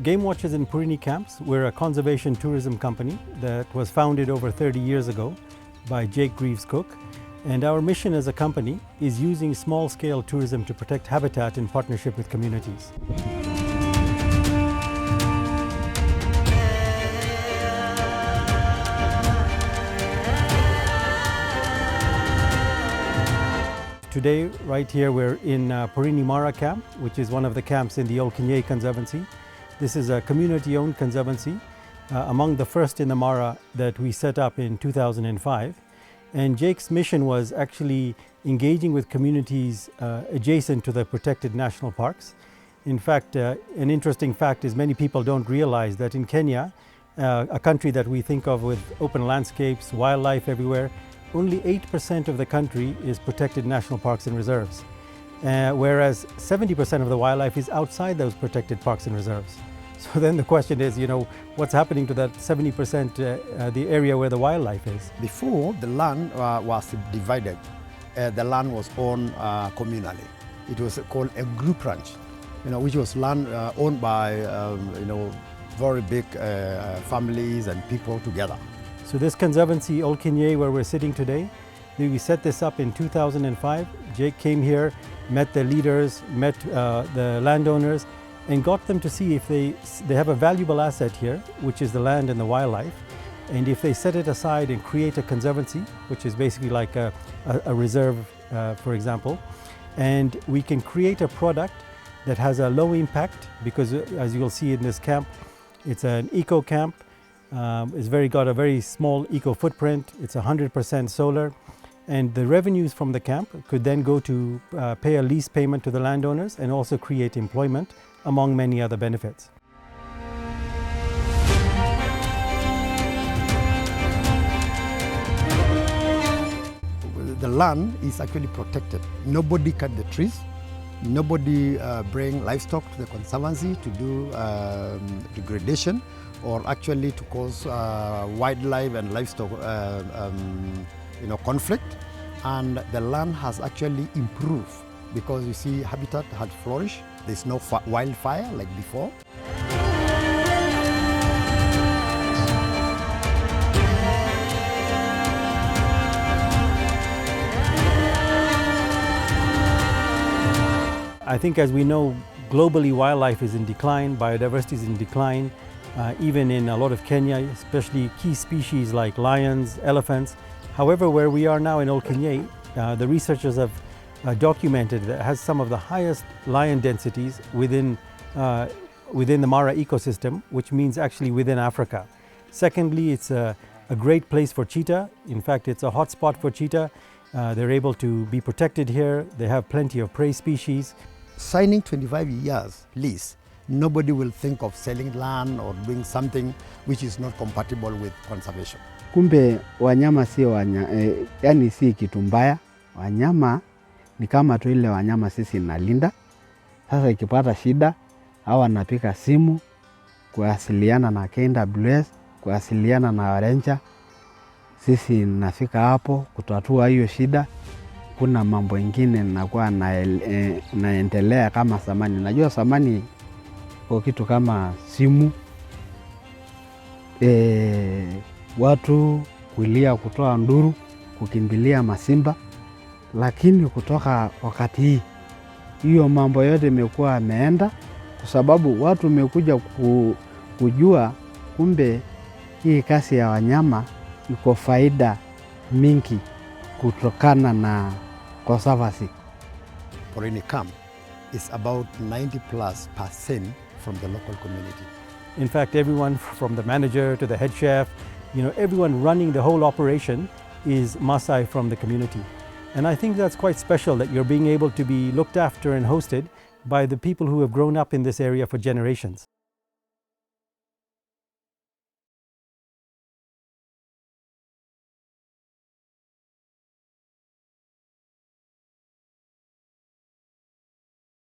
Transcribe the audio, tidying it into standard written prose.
Gamewatchers in Porini Camps, we're a conservation tourism company that was founded over 30 years ago by Jake Greaves Cook. And our mission as a company is using small-scale tourism to protect habitat in partnership with communities. Today, right here, we're in Porini Mara Camp, which is one of the camps in the Ol Kinyei Conservancy. This is a community-owned conservancy, among the first in the Mara that we set up in 2005. And Jake's mission was actually engaging with communities adjacent to the protected national parks. In fact, an interesting fact is many people don't realize that in Kenya, a country that we think of with open landscapes, wildlife everywhere, only 8% of the country is protected national parks and reserves, whereas 70% of the wildlife is outside those protected parks and reserves. So then the question is, what's happening to that 70%, the area where the wildlife is? Before, the land was divided. The land was owned communally. It was called a group ranch, which was land owned by, very big families and people together. So this conservancy, Ol Kinyei, where we're sitting today, we set this up in 2005. Jake came here, met the leaders, met the landowners, and got them to see if they have a valuable asset here, which is the land and the wildlife. And if they set it aside and create a conservancy, which is basically like a reserve, for example, and we can create a product that has a low impact, because as you'll see in this camp, it's an eco camp. It's got a very small eco footprint. It's 100% solar, and the revenues from the camp could then go to pay a lease payment to the landowners and also create employment, among many other benefits. The land is actually protected. Nobody cut the trees. Nobody bring livestock to the conservancy to do degradation, or actually to cause wildlife and livestock conflict. And the land has actually improved, because you see habitat had flourished. There's no wildfire like before. I think, as we know, globally wildlife is in decline, biodiversity is in decline, even in a lot of Kenya, especially key species like lions, elephants. However, where we are now in Ol Kinyei, the researchers have documented that it has some of the highest lion densities within the Mara ecosystem, which means actually within Africa. Secondly, it's a great place for cheetah. In fact, it's a hot spot for cheetah. They're able to be protected here. They have plenty of prey species. Signing 25 years lease, nobody will think of selling land or doing something which is not compatible with conservation. Kumbe wanyama yani si kitu mbaya. Wanyama ni kama tu ile wanyama sisi nalinda. Sasa ikipata shida, hawa napika simu, kuwasiliana na KWS, kuwasiliana na ranger. Sisi nafika hapo kutatua hiyo shida. Kuna mambo ingine nakuwa naendelea kama zamani. Najua zamani kwa kitu kama simu, watu kulia kutoa nduru, kukimbilia masimba. Lakini kutoka wakati hii, hiyo mambo yote imekuwa yameenda, kwa sababu watu wamekuja kujua kumbe hii kazi ya wanyama iko faida mingi kutokana na conservancy. Porini Camp is about 90+% from the local community. In fact, everyone from the manager to the head chef, everyone running the whole operation is Maasai from the community. And I think that's quite special, that you're being able to be looked after and hosted by the people who have grown up in this area for generations.